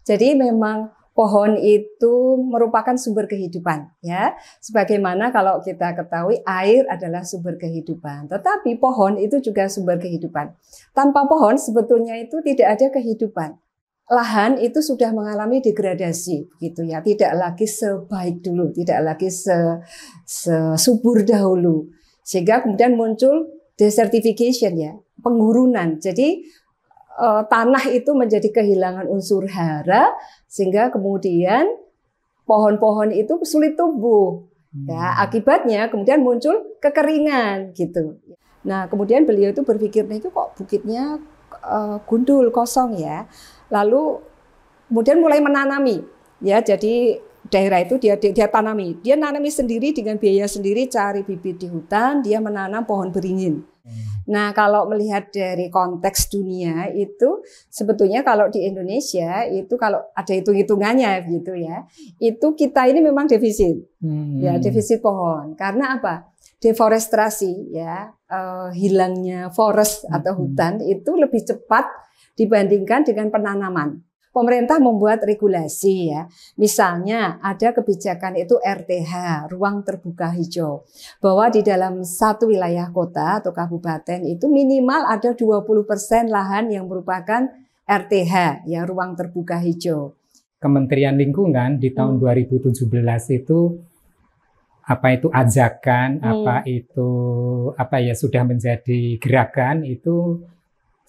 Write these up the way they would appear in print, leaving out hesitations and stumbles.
Jadi memang pohon itu merupakan sumber kehidupan, ya. Sebagaimana kalau kita ketahui air adalah sumber kehidupan, tetapi pohon itu juga sumber kehidupan. Tanpa pohon sebetulnya itu tidak ada kehidupan. Lahan itu sudah mengalami degradasi, begitu ya. Tidak lagi sebaik dulu, tidak lagi sesubur dahulu. Sehingga kemudian muncul desertification, ya, penggurunan. Jadi tanah itu menjadi kehilangan unsur hara, sehingga kemudian pohon-pohon itu sulit tumbuh. Ya, akibatnya kemudian muncul kekeringan, gitu. Nah, kemudian beliau itu berpikir, nah itu kok bukitnya gundul, kosong ya. Lalu kemudian mulai menanami, ya. Jadi daerah itu dia tanami. Dia nanami sendiri dengan biaya sendiri, cari bibit di hutan, dia menanam pohon beringin. Nah, kalau melihat dari konteks dunia itu sebetulnya kalau di Indonesia itu kalau ada hitung-hitungannya gitu ya, itu kita ini memang defisit. Ya, defisit pohon. Karena apa? Deforestasi, ya, hilangnya forest atau hutan itu lebih cepat dibandingkan dengan penanaman. Pemerintah membuat regulasi, ya. Misalnya ada kebijakan itu RTH, ruang terbuka hijau. Bahwa di dalam satu wilayah kota atau kabupaten itu minimal ada 20% lahan yang merupakan RTH, ya, ruang terbuka hijau. Kementerian Lingkungan di tahun 2017 itu ajakan, sudah menjadi gerakan itu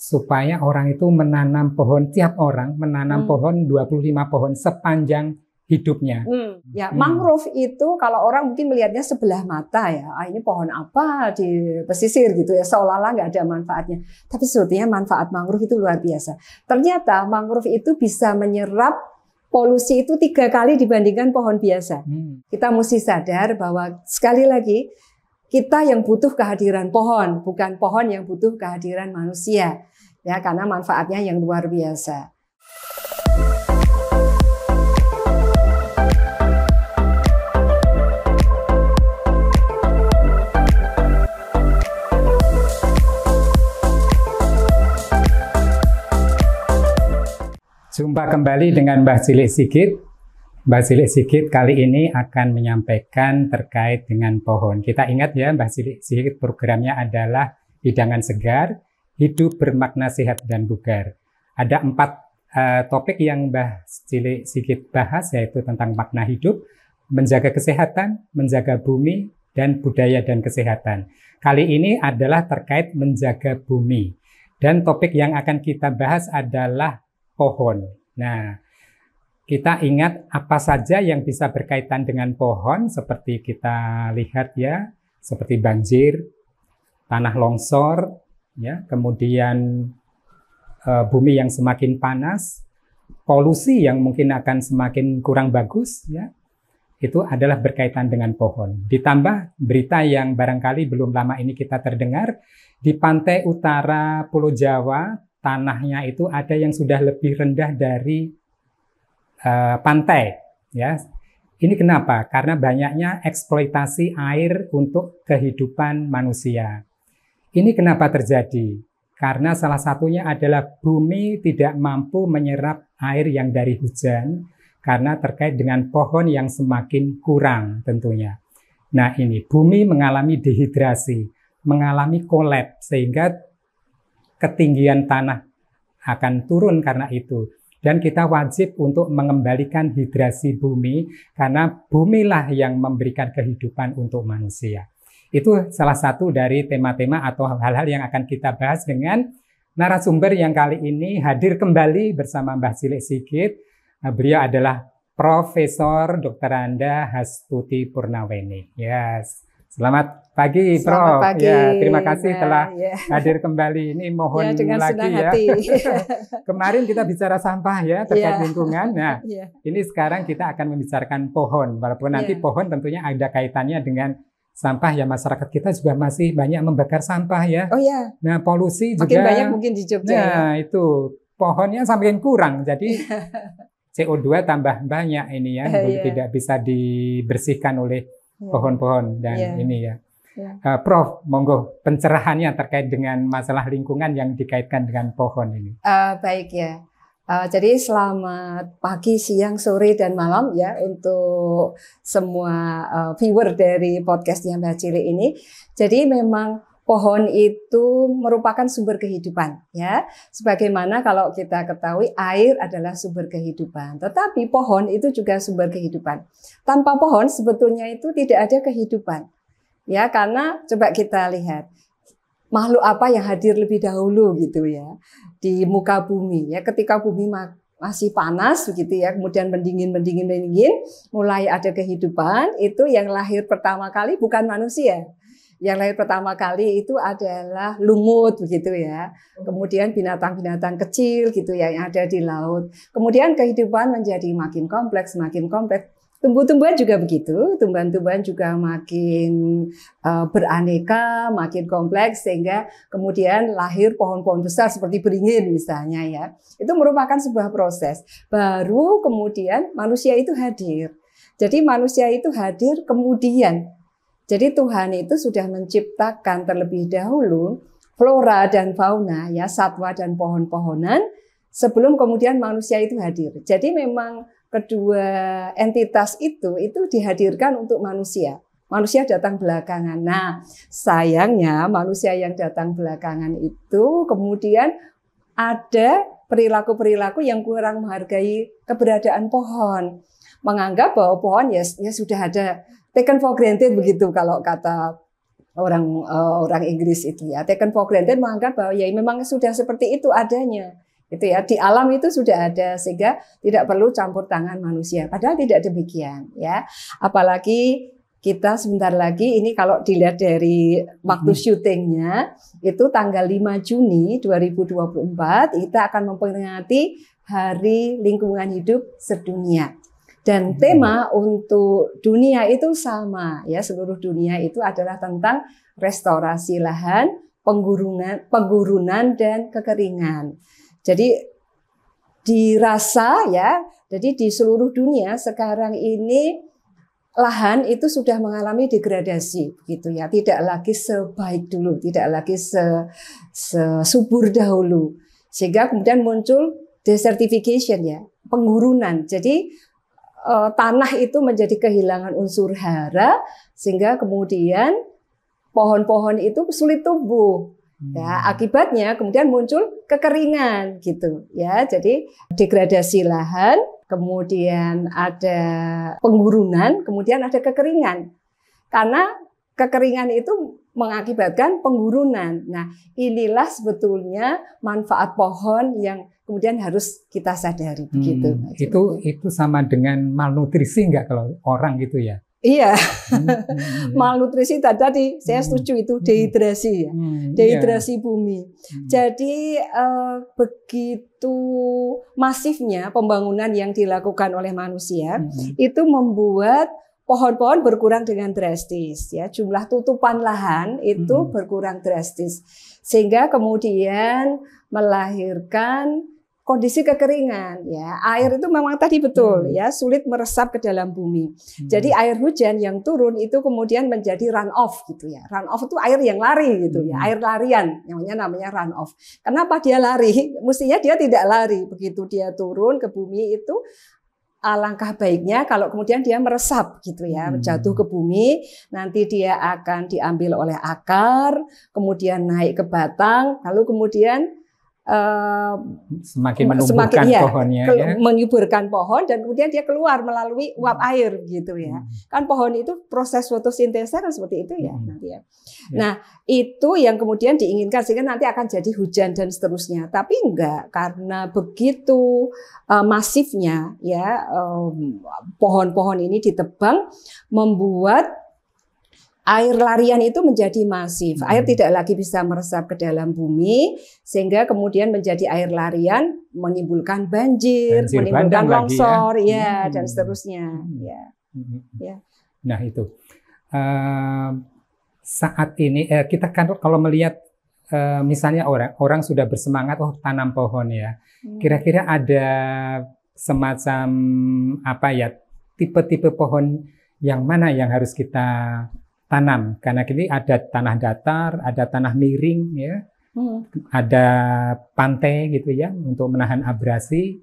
supaya orang itu menanam pohon, tiap orang menanam pohon 25 pohon sepanjang hidupnya. Ya, mangrove itu kalau orang mungkin melihatnya sebelah mata, ya, ini pohon apa di pesisir gitu ya, seolah-olah nggak ada manfaatnya. Tapi sebetulnya manfaat mangrove itu luar biasa. Ternyata mangrove itu bisa menyerap polusi itu 3 kali dibandingkan pohon biasa. Kita mesti sadar bahwa sekali lagi kita yang butuh kehadiran pohon, bukan pohon yang butuh kehadiran manusia, ya, karena manfaatnya yang luar biasa. Jumpa kembali dengan Mbah Cilik Sigit. Mbah Cilik Sigit kali ini akan menyampaikan terkait dengan pohon. Kita ingat ya, Mbah Cilik Sigit programnya adalah Hidangan Segar, Hidup Bermakna Sehat dan Bugar. Ada 4 topik yang Mbah Cilik Sigit bahas, yaitu tentang makna hidup, menjaga kesehatan, menjaga bumi, dan budaya dan kesehatan. Kali ini adalah terkait menjaga bumi. Dan topik yang akan kita bahas adalah pohon. Nah, kita ingat apa saja yang bisa berkaitan dengan pohon, seperti kita lihat ya, seperti banjir, tanah longsor, ya, kemudian bumi yang semakin panas, polusi yang mungkin akan semakin kurang bagus, ya, itu adalah berkaitan dengan pohon. Ditambah berita yang barangkali belum lama ini kita terdengar, di pantai utara Pulau Jawa, tanahnya itu ada yang sudah lebih rendah dari pantai, ya. Ini kenapa? Karena banyaknya eksploitasi air untuk kehidupan manusia. Ini kenapa terjadi? Karena salah satunya adalah bumi tidak mampu menyerap air yang dari hujan karena terkait dengan pohon yang semakin kurang tentunya. Nah, ini bumi mengalami dehidrasi, mengalami kolaps sehingga ketinggian tanah akan turun karena itu. Dan kita wajib untuk mengembalikan hidrasi bumi karena bumilah yang memberikan kehidupan untuk manusia. Itu salah satu dari tema-tema atau hal-hal yang akan kita bahas dengan narasumber yang kali ini hadir kembali bersama Mbah Cilik Sigit. Beliau adalah Profesor Dr. Anda Hastuti Purnaweni. Yes. Selamat pagi, Prof. Selamat pagi. Ya, terima kasih telah hadir kembali. Ini mohon dengan lagi senang ya. hati. Kemarin kita bicara sampah ya terkait lingkungan. Nah, ini sekarang kita akan membicarakan pohon. Walaupun nanti pohon tentunya ada kaitannya dengan sampah ya, masyarakat kita juga masih banyak membakar sampah ya. Oh ya. Nah, polusi makin juga banyak mungkin di Jogja. Nah, itu pohonnya semakin kurang. Jadi CO2 tambah banyak ini ya, tidak bisa dibersihkan oleh pohon-pohon dan ini ya. Prof, monggo pencerahannya terkait dengan masalah lingkungan yang dikaitkan dengan pohon ini. Baik ya. Jadi selamat pagi, siang, sore, dan malam ya untuk semua viewer dari podcastnya Mbak Cilik ini. Jadi memang pohon itu merupakan sumber kehidupan ya. Sebagaimana kalau kita ketahui air adalah sumber kehidupan. Tetapi pohon itu juga sumber kehidupan. Tanpa pohon sebetulnya itu tidak ada kehidupan. Ya, karena coba kita lihat makhluk apa yang hadir lebih dahulu gitu ya di muka bumi ya, ketika bumi masih panas begitu ya, kemudian mendingin mulai ada kehidupan. Itu yang lahir pertama kali bukan manusia, yang lahir pertama kali itu adalah lumut begitu ya, kemudian binatang-binatang kecil gitu ya yang ada di laut. Kemudian kehidupan menjadi makin kompleks. Tumbuh-tumbuhan juga begitu, tumbuhan-tumbuhan juga makin beraneka, makin kompleks, sehingga kemudian lahir pohon-pohon besar seperti beringin misalnya ya. Itu merupakan sebuah proses. Baru kemudian manusia itu hadir. Jadi manusia itu hadir kemudian. Jadi Tuhan itu sudah menciptakan terlebih dahulu flora dan fauna ya, satwa dan pohon-pohonan sebelum kemudian manusia itu hadir. Jadi memang kedua entitas itu dihadirkan untuk manusia. Manusia datang belakangan. Nah, sayangnya manusia yang datang belakangan itu kemudian ada perilaku-perilaku yang kurang menghargai keberadaan pohon. Menganggap bahwa pohon ya sudah ada, taken for granted begitu kalau kata orang Inggris itu ya. Taken for granted, menganggap bahwa ya memang sudah seperti itu adanya. Itu ya, di alam itu sudah ada sehingga tidak perlu campur tangan manusia. Padahal tidak demikian ya. Apalagi kita sebentar lagi ini kalau dilihat dari waktu syutingnya itu tanggal 5 Juni 2024 kita akan memperingati Hari Lingkungan Hidup Sedunia. Dan tema untuk dunia itu sama ya, seluruh dunia itu adalah tentang restorasi lahan, penggurunan dan kekeringan. Jadi dirasa ya, jadi di seluruh dunia sekarang ini lahan itu sudah mengalami degradasi gitu ya, tidak lagi sebaik dulu, tidak lagi sesubur dahulu. Sehingga kemudian muncul desertification ya, penggurunan. Jadi tanah itu menjadi kehilangan unsur hara sehingga kemudian pohon-pohon itu sulit tumbuh. Ya, akibatnya kemudian muncul kekeringan gitu ya. Jadi degradasi lahan, kemudian ada penggurunan, kemudian ada kekeringan. Karena kekeringan itu mengakibatkan penggurunan. Nah, inilah sebetulnya manfaat pohon yang kemudian harus kita sadari begitu. Itu sama dengan malnutrisi enggak kalau orang gitu ya? Iya, malnutrisi tadi saya setuju itu dehidrasi ya, dehidrasi bumi. Jadi begitu masifnya pembangunan yang dilakukan oleh manusia itu membuat pohon-pohon berkurang dengan drastis ya, jumlah tutupan lahan itu berkurang drastis sehingga kemudian melahirkan kondisi kekeringan ya. Air itu memang tadi betul ya, sulit meresap ke dalam bumi. Jadi air hujan yang turun itu kemudian menjadi run off gitu ya. Run off itu air yang lari gitu ya, air larian namanya run off. Kenapa dia lari? Mestinya dia tidak lari. Begitu dia turun ke bumi itu alangkah baiknya kalau kemudian dia meresap gitu ya, jatuh ke bumi, nanti dia akan diambil oleh akar, kemudian naik ke batang, lalu kemudian semakin menumbuhkan pohonnya ya. Menyuburkan pohon dan kemudian dia keluar melalui uap air gitu ya. Kan pohon itu proses fotosintesa kan seperti itu ya nanti ya. Nah, itu yang kemudian diinginkan sehingga nanti akan jadi hujan dan seterusnya. Tapi enggak, karena begitu masifnya ya pohon-pohon ini ditebang membuat air larian itu menjadi masif. Air tidak lagi bisa meresap ke dalam bumi sehingga kemudian menjadi air larian menimbulkan banjir menimbulkan longsor ya, dan seterusnya ya. Nah, itu saat ini kita kan kalau melihat misalnya orang sudah bersemangat tanam pohon ya. Kira-kira ada semacam apa ya, tipe-tipe pohon yang mana yang harus kita tanam, karena ini ada tanah datar, ada tanah miring ya. ada pantai gitu ya untuk menahan abrasi.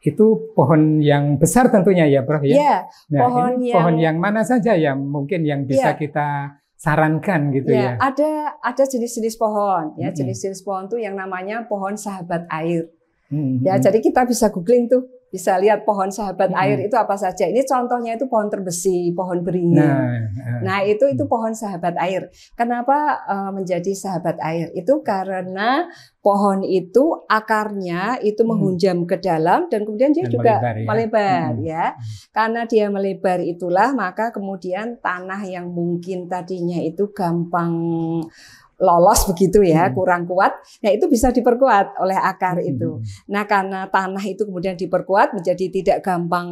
Itu pohon yang besar tentunya ya, Prof ya. Ya, Nah, pohon yang mana saja yang mungkin yang bisa kita sarankan gitu ya? Ada jenis-jenis pohon ya, jenis-jenis pohon tuh yang namanya pohon sahabat air. Ya, jadi kita bisa googling tuh, bisa lihat pohon sahabat air itu apa saja. Ini contohnya itu pohon terbesi, pohon beringin. Nah, itu pohon sahabat air. Kenapa menjadi sahabat air? Itu karena pohon itu akarnya itu menghunjam ke dalam dan kemudian dia juga melebar ya. Karena dia melebar itulah maka kemudian tanah yang mungkin tadinya itu gampang lolos begitu ya, kurang kuat. Nah, itu bisa diperkuat oleh akar itu. Nah, karena tanah itu kemudian diperkuat menjadi tidak gampang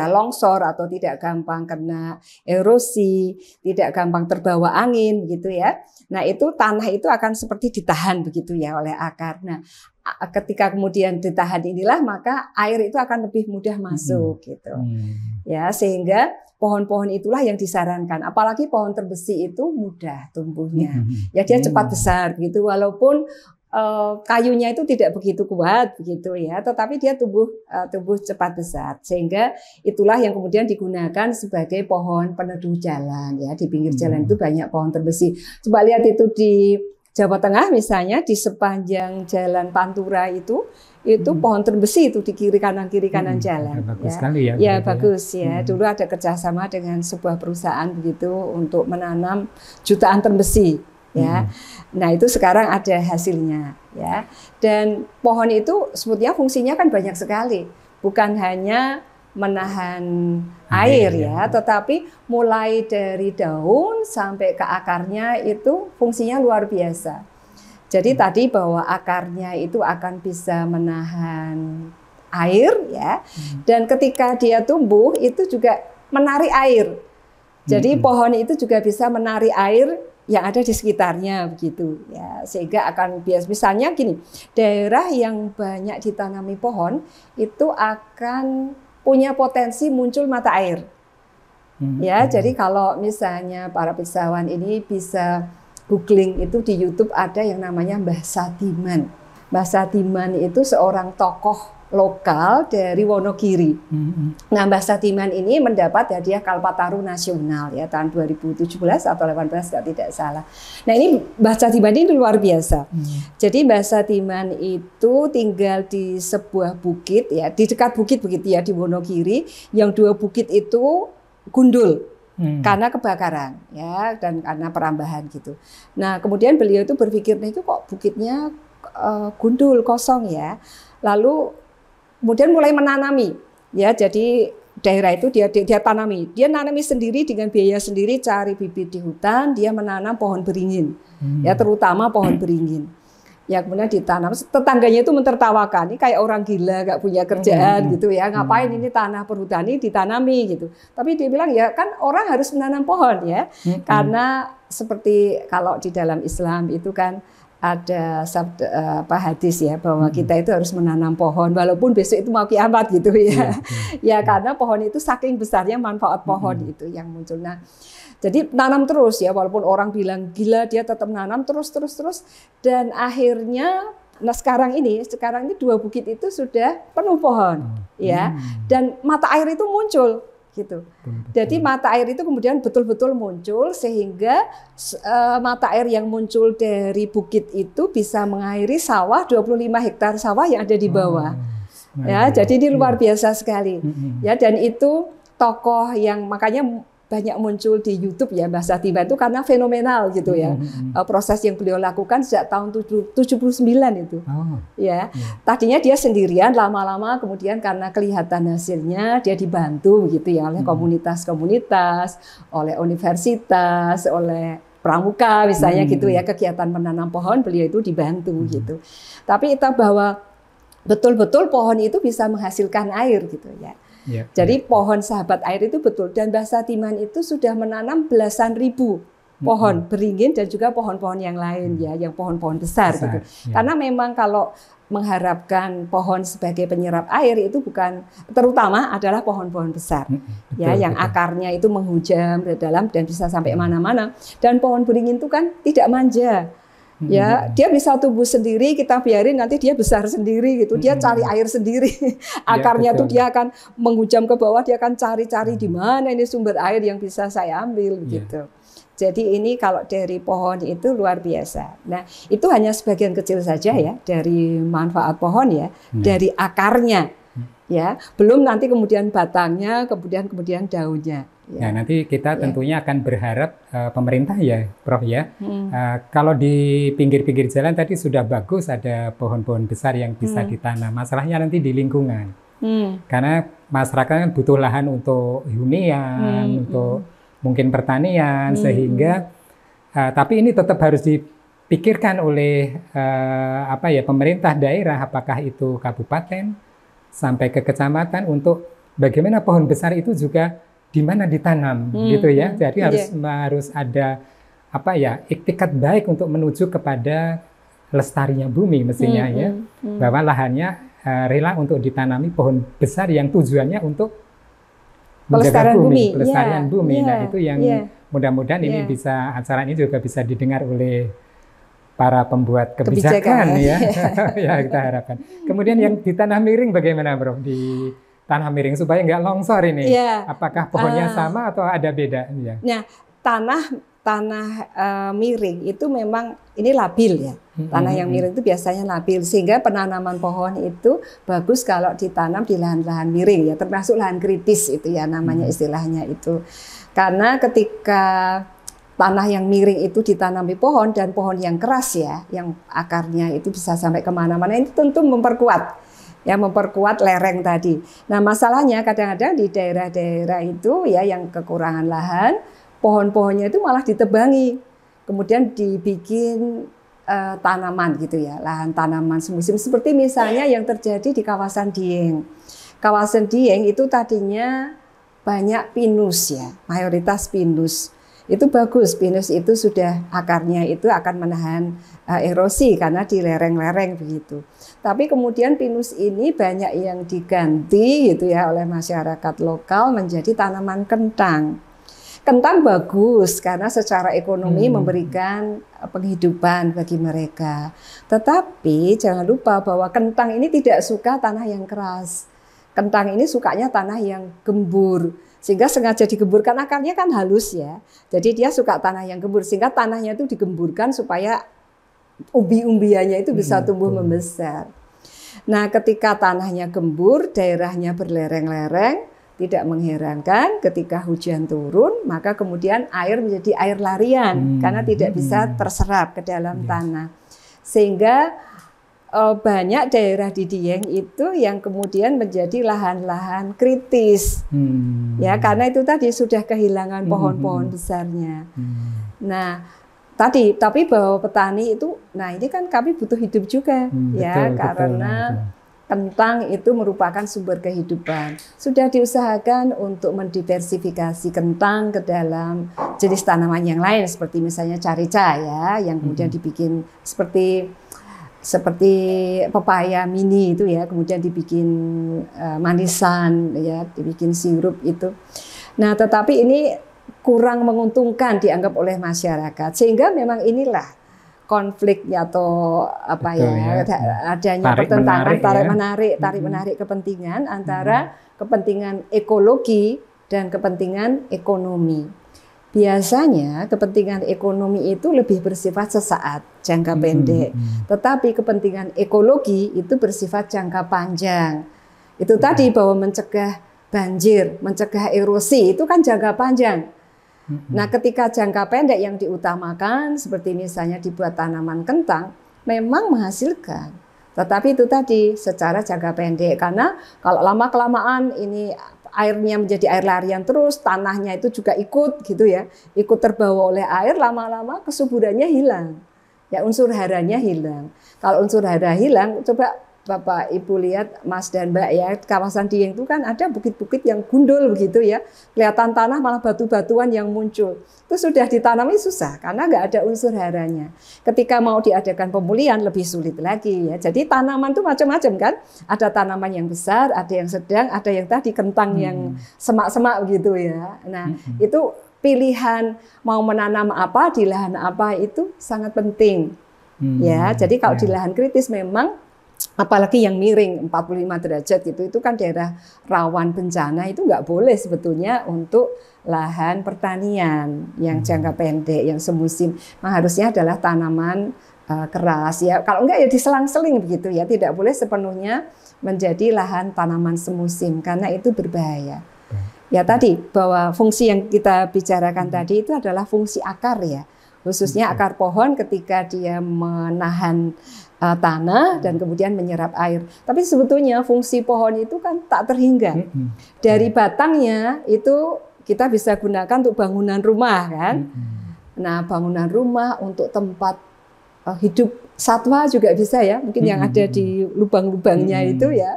longsor atau tidak gampang kena erosi, tidak gampang terbawa angin gitu ya. Nah, itu tanah itu akan seperti ditahan begitu ya oleh akar. Nah, ketika kemudian ditahan inilah maka air itu akan lebih mudah masuk gitu. Ya, sehingga pohon-pohon itulah yang disarankan. Apalagi pohon terbesi itu mudah tumbuhnya. Ya, dia cepat besar gitu walaupun kayunya itu tidak begitu kuat begitu ya, tetapi dia tumbuh cepat besar. Sehingga itulah yang kemudian digunakan sebagai pohon peneduh jalan ya. Di pinggir jalan itu banyak pohon terbesi. Coba lihat itu di Jawa Tengah misalnya di sepanjang jalan Pantura itu pohon terbesi itu di kiri kanan jalan. Bagus sekali ya. Ya bagus ya. Dulu ada kerjasama dengan sebuah perusahaan begitu untuk menanam jutaan terbesi ya. Nah, itu sekarang ada hasilnya ya. Dan pohon itu sebetulnya fungsinya kan banyak sekali. Bukan hanya menahan air ya, tetapi mulai dari daun sampai ke akarnya itu fungsinya luar biasa. Jadi tadi bahwa akarnya itu akan bisa menahan air ya, dan ketika dia tumbuh itu juga menarik air. Jadi pohon itu juga bisa menarik air yang ada di sekitarnya begitu ya, sehingga akan bias misalnya gini, daerah yang banyak ditanami pohon itu akan punya potensi muncul mata air. Ya, jadi kalau misalnya para pisawan ini bisa googling itu di YouTube ada yang namanya Mbah Sadiman. Mbah Sadiman itu seorang tokoh lokal dari Wonogiri. Nah, Mbah Sadiman ini mendapat hadiah Kalpataru Nasional ya tahun 2017 atau 18 kalau tidak salah. Nah, ini Mbah Sadiman ini luar biasa. Jadi Mbah Sadiman itu tinggal di sebuah bukit ya, di dekat bukit begitu ya di Wonogiri, yang dua bukit itu gundul. Karena kebakaran ya dan karena perambahan gitu. Nah, kemudian beliau itu berpikir, nah itu kok bukitnya gundul kosong ya. Lalu kemudian mulai menanami, ya jadi daerah itu dia tanami, dia nanami sendiri dengan biaya sendiri, cari bibit di hutan, dia menanam pohon beringin, ya terutama pohon beringin. Ya kemudian ditanam, tetangganya itu mentertawakan, ini kayak orang gila, gak punya kerjaan gitu ya, ngapain ini tanah perhutani ditanami gitu. Tapi dia bilang ya kan orang harus menanam pohon ya, karena seperti kalau di dalam Islam itu kan ada hadis ya bahwa kita itu harus menanam pohon walaupun besok itu mau kiamat gitu ya. Ya karena pohon itu saking besarnya manfaat pohon itu yang muncul. Nah, jadi tanam terus ya walaupun orang bilang gila dia tetap menanam terus dan akhirnya sekarang ini dua bukit itu sudah penuh pohon ya dan mata air itu muncul gitu. Jadi mata air itu kemudian betul-betul muncul sehingga mata air yang muncul dari bukit itu bisa mengairi sawah 25 hektar sawah yang ada di bawah. Ya, jadi ini luar biasa sekali. Ya, dan itu tokoh yang makanya banyak muncul di YouTube ya Mbah Sadiman itu karena fenomenal gitu ya. Proses yang beliau lakukan sejak tahun 79 itu. Ya. Tadinya dia sendirian, lama-lama kemudian karena kelihatan hasilnya dia dibantu gitu ya oleh komunitas-komunitas, oleh universitas, oleh pramuka misalnya gitu ya, kegiatan menanam pohon beliau itu dibantu gitu. Tapi itu bahwa betul-betul pohon itu bisa menghasilkan air gitu ya. Jadi pohon sahabat air itu betul, dan Mbah Sadiman itu sudah menanam belasan ribu pohon beringin dan juga pohon-pohon yang lain ya, yang pohon-pohon besar gitu. Ya. Karena memang kalau mengharapkan pohon sebagai penyerap air itu bukan, terutama adalah pohon-pohon besar ya, yang akarnya itu menghujam ke dalam dan bisa sampai mana-mana. Dan pohon beringin itu kan tidak manja. Ya, dia bisa tumbuh sendiri, kita biarin nanti dia besar sendiri gitu. Dia cari air sendiri. Akarnya tuh dia akan menghujam ke bawah, dia akan cari-cari di mana ini sumber air yang bisa saya ambil gitu. Jadi ini kalau dari pohon itu luar biasa. Nah, itu hanya sebagian kecil saja ya dari manfaat pohon ya, dari akarnya ya. Belum nanti kemudian batangnya, kemudian daunnya. Ya, nanti kita tentunya akan berharap pemerintah ya, Prof ya. Kalau di pinggir-pinggir jalan tadi sudah bagus ada pohon-pohon besar yang bisa ditanam. Masalahnya nanti di lingkungan. Karena masyarakat kan butuh lahan untuk hunian, untuk mungkin pertanian, sehingga tapi ini tetap harus dipikirkan oleh pemerintah daerah, apakah itu kabupaten sampai ke kecamatan, untuk bagaimana pohon besar itu juga di mana ditanam gitu ya. Jadi harus ada iktikat baik untuk menuju kepada lestarinya bumi mestinya ya, bahwa lahannya rela untuk ditanami pohon besar yang tujuannya untuk pelestarian bumi. Nah, itu yang mudah-mudahan ini bisa, acara ini juga bisa didengar oleh para pembuat kebijakan ya. Ya, kita harapkan. Kemudian yang di tanah miring bagaimana, Bro? Di tanah miring supaya nggak longsor ini. Apakah pohonnya sama atau ada beda? Ya. Nah, tanah miring itu memang ini labil ya. Tanah yang miring itu biasanya labil, sehingga penanaman pohon itu bagus kalau ditanam di lahan-lahan miring ya, termasuk lahan kritis itu ya namanya istilahnya itu. Karena ketika tanah yang miring itu ditanami pohon dan pohon yang keras ya, yang akarnya itu bisa sampai kemana-mana, itu tentu memperkuat lereng tadi. Nah, masalahnya kadang-kadang di daerah-daerah itu ya yang kekurangan lahan, pohon-pohonnya itu malah ditebangi, kemudian dibikin tanaman gitu ya, lahan tanaman semusim, seperti misalnya yang terjadi di kawasan Dieng. Kawasan Dieng itu tadinya banyak pinus ya, mayoritas pinus. Itu bagus, pinus itu sudah akarnya itu akan menahan erosi karena di lereng-lereng begitu. Tapi kemudian pinus ini banyak yang diganti gitu ya oleh masyarakat lokal menjadi tanaman kentang. Kentang bagus karena secara ekonomi memberikan penghidupan bagi mereka. Tetapi jangan lupa bahwa kentang ini tidak suka tanah yang keras. Kentang ini sukanya tanah yang gembur. Sehingga sengaja digemburkan, akarnya kan halus ya. Jadi dia suka tanah yang gembur, sehingga tanahnya itu digemburkan supaya umbi-umbiannya itu bisa tumbuh membesar. Nah, ketika tanahnya gembur, daerahnya berlereng-lereng, tidak mengherankan ketika hujan turun, maka kemudian air menjadi air larian karena tidak bisa terserap ke dalam tanah. Sehingga banyak daerah di Dieng itu yang kemudian menjadi lahan-lahan kritis. Ya, karena itu tadi sudah kehilangan pohon-pohon besarnya. Nah, tapi bahwa petani itu, nah ini kan kami butuh hidup juga ya, karena kentang itu merupakan sumber kehidupan. Sudah diusahakan untuk mendiversifikasi kentang ke dalam jenis tanaman yang lain, seperti misalnya carica ya, yang kemudian dibikin seperti pepaya mini itu ya, kemudian dibikin manisan ya, dibikin sirup itu. Nah, tetapi ini kurang menguntungkan dianggap oleh masyarakat, sehingga memang inilah konfliknya atau adanya pertentangan, tarik menarik kepentingan antara kepentingan ekologi dan kepentingan ekonomi. Biasanya kepentingan ekonomi itu lebih bersifat sesaat, jangka pendek. Tetapi kepentingan ekologi itu bersifat jangka panjang. Itu tadi bahwa mencegah banjir, mencegah erosi, itu kan jangka panjang. Nah, ketika jangka pendek yang diutamakan, seperti misalnya dibuat tanaman kentang, memang menghasilkan. Tetapi itu tadi secara jangka pendek, karena kalau lama-kelamaan ini airnya menjadi air larian terus, tanahnya itu juga ikut gitu ya, ikut terbawa oleh air, lama-lama kesuburannya hilang. Ya, unsur haranya hilang. Kalau unsur hara hilang, coba Bapak Ibu lihat, Mas dan Mbak ya, kawasan Dieng itu kan ada bukit-bukit yang gundul begitu ya. Kelihatan tanah malah batu-batuan yang muncul. Itu sudah ditanami susah karena nggak ada unsur haranya. Ketika mau diadakan pemulihan lebih sulit lagi ya. Jadi tanaman itu macam-macam kan. Ada tanaman yang besar, ada yang sedang, ada yang tadi kentang yang semak-semak begitu ya. Nah, itu pilihan mau menanam apa di lahan apa itu sangat penting. Ya, jadi kalau di lahan kritis memang apalagi yang miring 45 derajat gitu, itu kan daerah rawan bencana, itu nggak boleh sebetulnya untuk lahan pertanian yang jangka pendek, yang semusim. Nah, harusnya adalah tanaman keras ya. Kalau enggak ya diselang-seling begitu ya, tidak boleh sepenuhnya menjadi lahan tanaman semusim karena itu berbahaya. Ya tadi bahwa fungsi yang kita bicarakan tadi itu adalah fungsi akar ya, khususnya akar pohon ketika dia menahan tanah dan kemudian menyerap air. Tapi sebetulnya fungsi pohon itu kan tak terhingga. Dari batangnya itu kita bisa gunakan untuk bangunan rumah kan. Nah, bangunan rumah untuk tempat hidup satwa juga bisa ya. Mungkin yang ada di lubang-lubangnya itu ya.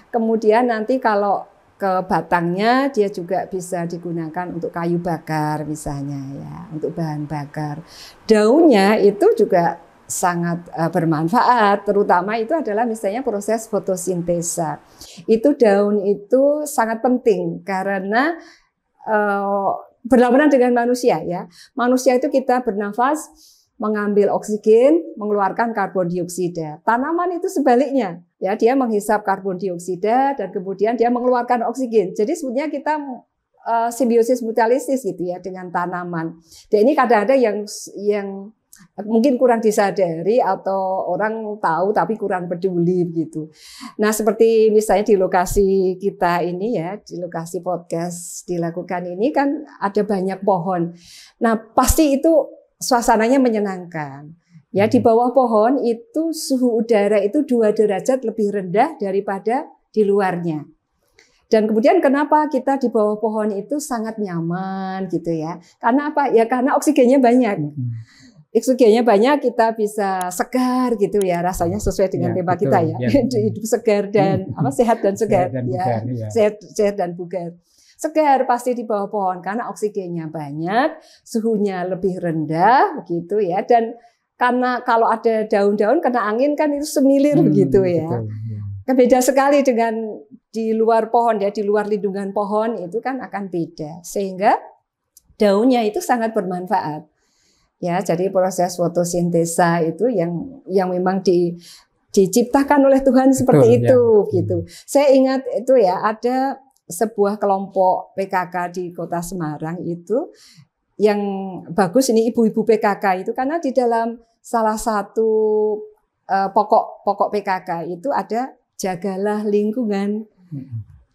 Kemudian nanti kalau ke batangnya dia juga bisa digunakan untuk kayu bakar misalnya ya, untuk bahan bakar. Daunnya itu juga sangat bermanfaat, terutama itu adalah misalnya proses fotosintesa. Itu daun itu sangat penting karena berlawanan dengan manusia ya. Manusia itu kita bernafas, mengambil oksigen, mengeluarkan karbon dioksida. Tanaman itu sebaliknya, ya dia menghisap karbon dioksida dan kemudian dia mengeluarkan oksigen. Jadi sebenarnya kita simbiosis mutualistis gitu ya dengan tanaman. Dan ini kadang-kadang yang mungkin kurang disadari atau orang tahu tapi kurang peduli gitu. Nah, seperti misalnya di lokasi kita ini ya, di lokasi podcast dilakukan ini kan ada banyak pohon. Nah, pasti itu suasananya menyenangkan. Ya, di bawah pohon itu suhu udara itu 2 derajat lebih rendah daripada di luarnya. Dan kemudian kenapa kita di bawah pohon itu sangat nyaman gitu ya? Karena apa? Ya karena oksigennya banyak. Oksigennya banyak, kita bisa segar gitu ya, rasanya sesuai dengan tema kita ya, hidup segar dan sehat dan segar, sehat dan bugar. Segar pasti di bawah pohon karena oksigennya banyak, suhunya lebih rendah begitu ya, dan karena kalau ada daun-daun kena angin kan itu semilir begitu ya. Beda sekali dengan di luar pohon ya, di luar lindungan pohon itu kan akan beda, sehingga daunnya itu sangat bermanfaat. Ya, jadi proses fotosintesa itu yang memang diciptakan oleh Tuhan seperti itu gitu. Saya ingat itu ya, ada sebuah kelompok PKK di Kota Semarang itu yang bagus, ini ibu-ibu PKK itu karena di dalam salah satu pokok PKK itu ada jagalah lingkungan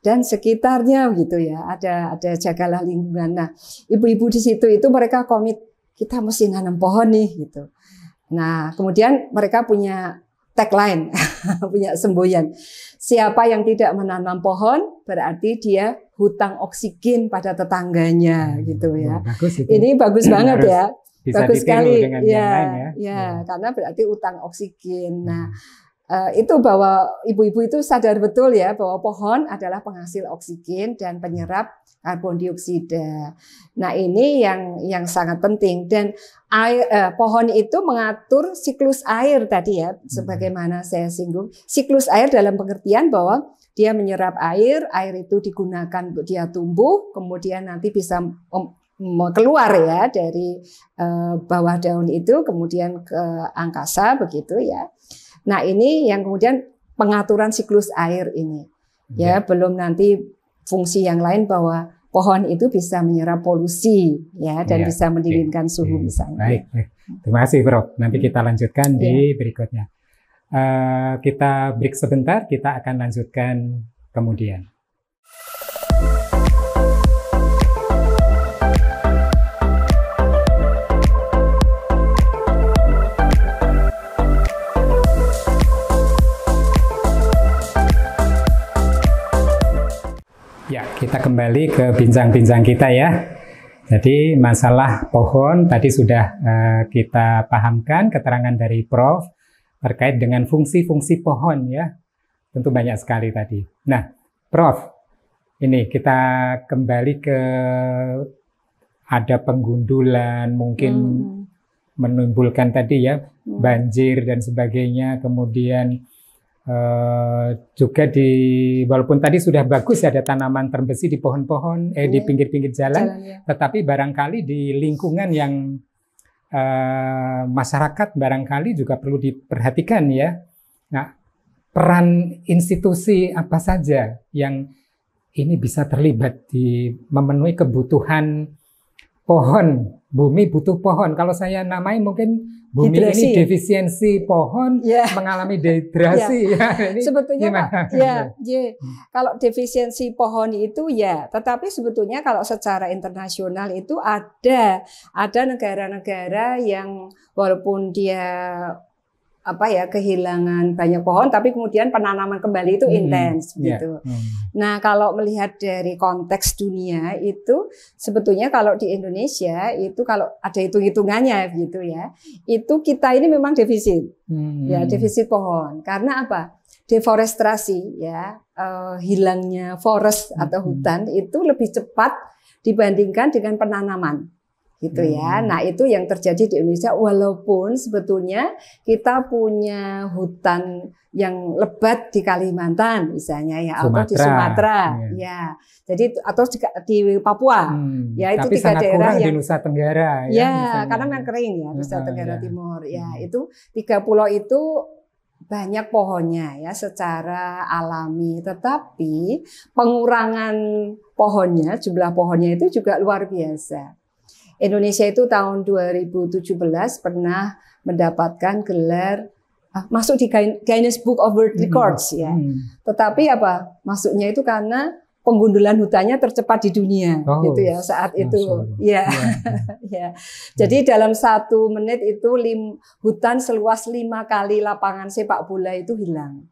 dan sekitarnya gitu ya, ada jagalah lingkungan. Nah, ibu-ibu di situ itu mereka komit, kita mesti nanam pohon nih gitu. Nah, kemudian mereka punya tagline, punya semboyan. Siapa yang tidak menanam pohon berarti dia hutang oksigen pada tetangganya gitu ya. Bagus itu. Ini bagus banget ya. Bagus sekali ya, karena berarti hutang oksigen. Nah, itu bahwa ibu-ibu itu sadar betul ya bahwa pohon adalah penghasil oksigen dan penyerap karbon dioksida. Nah, ini yang sangat penting, dan pohon itu mengatur siklus air tadi ya, sebagaimana saya singgung. Siklus air dalam pengertian bahwa dia menyerap air itu digunakan untuk dia tumbuh, kemudian nanti bisa keluar ya dari bawah daun itu, kemudian ke angkasa begitu ya. Nah, ini yang kemudian pengaturan siklus air ini. Ya, belum nanti fungsi yang lain bahwa pohon itu bisa menyerap polusi ya dan bisa mendinginkan suhu misalnya. Baik. Terima kasih Prof. Nanti kita lanjutkan di berikutnya. Kita break sebentar, kita akan lanjutkan kemudian. Ya, kita kembali ke bincang-bincang kita ya. Jadi masalah pohon tadi sudah kita pahamkan keterangan dari Prof. terkait dengan fungsi-fungsi pohon ya. Tentu banyak sekali tadi. Nah, Prof, ini kita kembali ke ada penggundulan, mungkin menimbulkan tadi ya banjir dan sebagainya. Kemudian juga walaupun tadi sudah bagus ada tanaman termbesi di pohon-pohon, di pinggir-pinggir jalan, tetapi barangkali di lingkungan yang masyarakat barangkali juga perlu diperhatikan ya. Nah, peran institusi apa saja yang ini bisa terlibat di memenuhi kebutuhan pohon. Bumi butuh pohon. Kalau saya namai mungkin bumi hidrasi. Ini defisiensi pohon, mengalami dehidrasi. Ini sebetulnya kalau defisiensi pohon itu tetapi sebetulnya kalau secara internasional itu ada negara-negara yang walaupun dia kehilangan banyak pohon, tapi kemudian penanaman kembali itu intens gitu. Nah, kalau melihat dari konteks dunia itu sebetulnya kalau di Indonesia itu kalau ada hitung-hitungannya gitu ya, itu kita ini memang defisit, defisit pohon. Karena apa? Deforestasi hilangnya forest atau hutan itu lebih cepat dibandingkan dengan penanaman. Gitu ya. Nah, itu yang terjadi di Indonesia walaupun sebetulnya kita punya hutan yang lebat di Kalimantan misalnya atau di Sumatera Jadi atau di Papua itu tapi 3 daerah yang di Nusa Tenggara karena memang kering Nusa Tenggara Timur itu 3 pulau itu banyak pohonnya secara alami, tetapi pengurangan pohonnya, jumlah pohonnya itu juga luar biasa. Indonesia itu tahun 2017 pernah mendapatkan gelar masuk di Guinness Book of World Records Tetapi masuknya itu karena penggundulan hutannya tercepat di dunia gitu saat itu. Jadi dalam 1 menit itu hutan seluas 5 kali lapangan sepak bola itu hilang.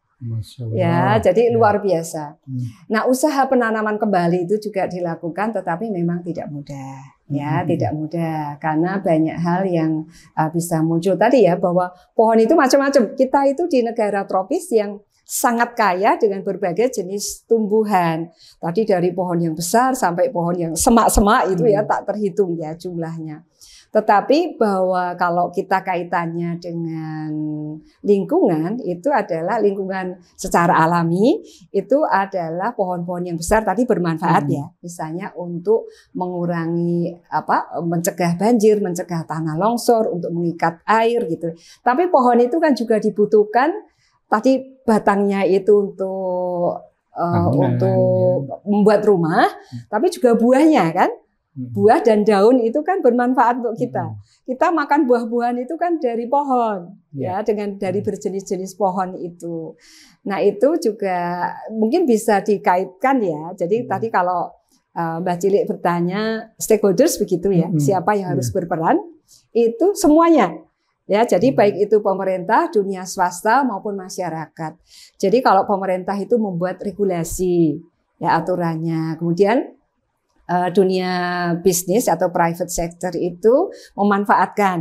Jadi luar biasa. Nah, usaha penanaman kembali itu juga dilakukan, tetapi memang tidak mudah. Tidak mudah karena banyak hal yang bisa muncul tadi bahwa pohon itu macam-macam. Kita itu di negara tropis yang sangat kaya dengan berbagai jenis tumbuhan. Tadi dari pohon yang besar sampai pohon yang semak-semak itu tak terhitung jumlahnya. Tetapi bahwa kalau kita kaitannya dengan lingkungan, itu adalah lingkungan secara alami, itu adalah pohon-pohon yang besar tadi bermanfaat misalnya untuk mengurangi mencegah banjir, mencegah tanah longsor, untuk mengikat air gitu. Tapi pohon itu kan juga dibutuhkan tadi batangnya itu untuk membuat rumah, tapi juga buahnya kan. Buah dan daun itu kan bermanfaat untuk kita. Kita makan buah-buahan itu kan dari pohon, dengan dari berjenis-jenis pohon itu. Nah, itu juga mungkin bisa dikaitkan Jadi tadi kalau Mbak Cilik bertanya stakeholders begitu siapa yang harus berperan? Itu semuanya. Jadi baik itu pemerintah, dunia swasta maupun masyarakat. Jadi kalau pemerintah itu membuat regulasi aturannya, kemudian dunia bisnis atau private sector itu memanfaatkan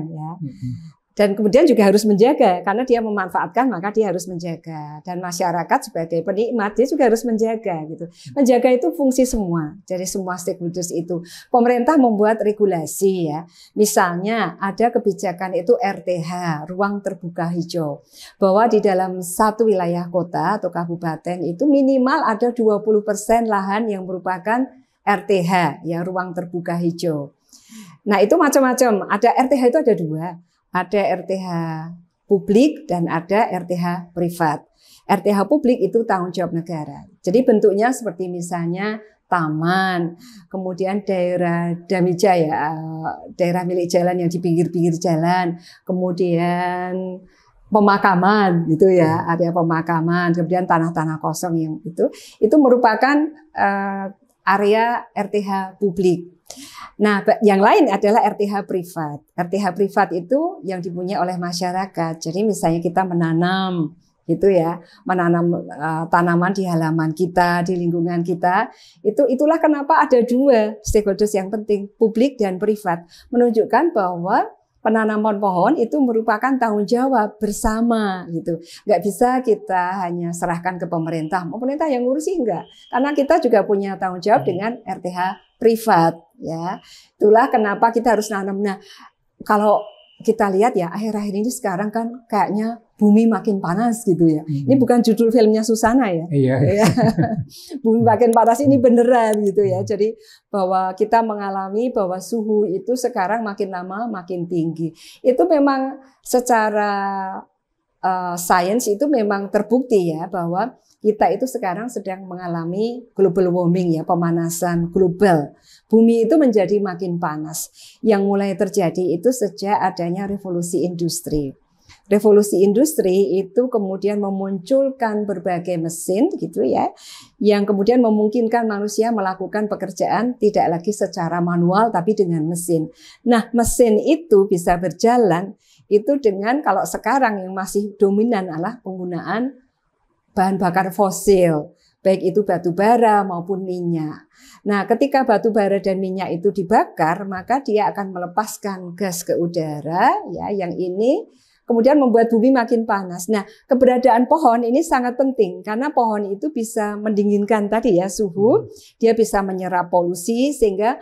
dan kemudian juga harus menjaga, karena dia memanfaatkan maka dia harus menjaga, dan masyarakat sebagai penikmat dia juga harus menjaga gitu. Menjaga itu fungsi semua dari semua stakeholders itu. Pemerintah membuat regulasi misalnya ada kebijakan itu RTH, ruang terbuka hijau, bahwa di dalam satu wilayah kota atau kabupaten itu minimal ada 20% lahan yang merupakan RTH, ruang terbuka hijau. Nah, itu macam-macam. Ada RTH itu ada 2. Ada RTH publik dan ada RTH privat. RTH publik itu tanggung jawab negara. Jadi bentuknya seperti misalnya taman, kemudian daerah damija daerah milik jalan yang di pinggir-pinggir jalan, kemudian pemakaman gitu ada pemakaman, kemudian tanah-tanah kosong yang itu merupakan area RTH publik. Nah, yang lain adalah RTH privat. RTH privat itu yang dipunyai oleh masyarakat. Jadi misalnya kita menanam menanam tanaman di halaman kita, di lingkungan kita. Itulah kenapa ada 2 stakeholders yang penting, publik dan privat, menunjukkan bahwa penanaman pohon itu merupakan tanggung jawab bersama gitu. Nggak bisa kita hanya serahkan ke pemerintah. Pemerintah yang ngurusi enggak. Karena kita juga punya tanggung jawab dengan RTH privat ya. Itulah kenapa kita harus nanam. Nah, kalau kita lihat ya akhir-akhir ini sekarang kan kayaknya bumi makin panas gitu ya. Ini bukan judul filmnya Susana ya. Iya. Bumi makin panas ini beneran gitu ya. Jadi bahwa kita mengalami bahwa suhu itu sekarang makin lama makin tinggi. Itu memang secara sains itu memang terbukti ya bahwa kita itu sekarang sedang mengalami global warming ya, pemanasan global. Bumi itu menjadi makin panas. Yang mulai terjadi itu sejak adanya revolusi industri. Revolusi industri itu kemudian memunculkan berbagai mesin gitu ya, yang kemudian memungkinkan manusia melakukan pekerjaan tidak lagi secara manual tapi dengan mesin. Nah, mesin itu bisa berjalan itu dengan kalau sekarang yang masih dominan adalah penggunaan bahan bakar fosil, baik itu batu bara maupun minyak. Nah, ketika batu bara dan minyak itu dibakar, maka dia akan melepaskan gas ke udara ya, yang ini kemudian membuat bumi makin panas. Nah, keberadaan pohon ini sangat penting karena pohon itu bisa mendinginkan tadi ya suhu, dia bisa menyerap polusi sehingga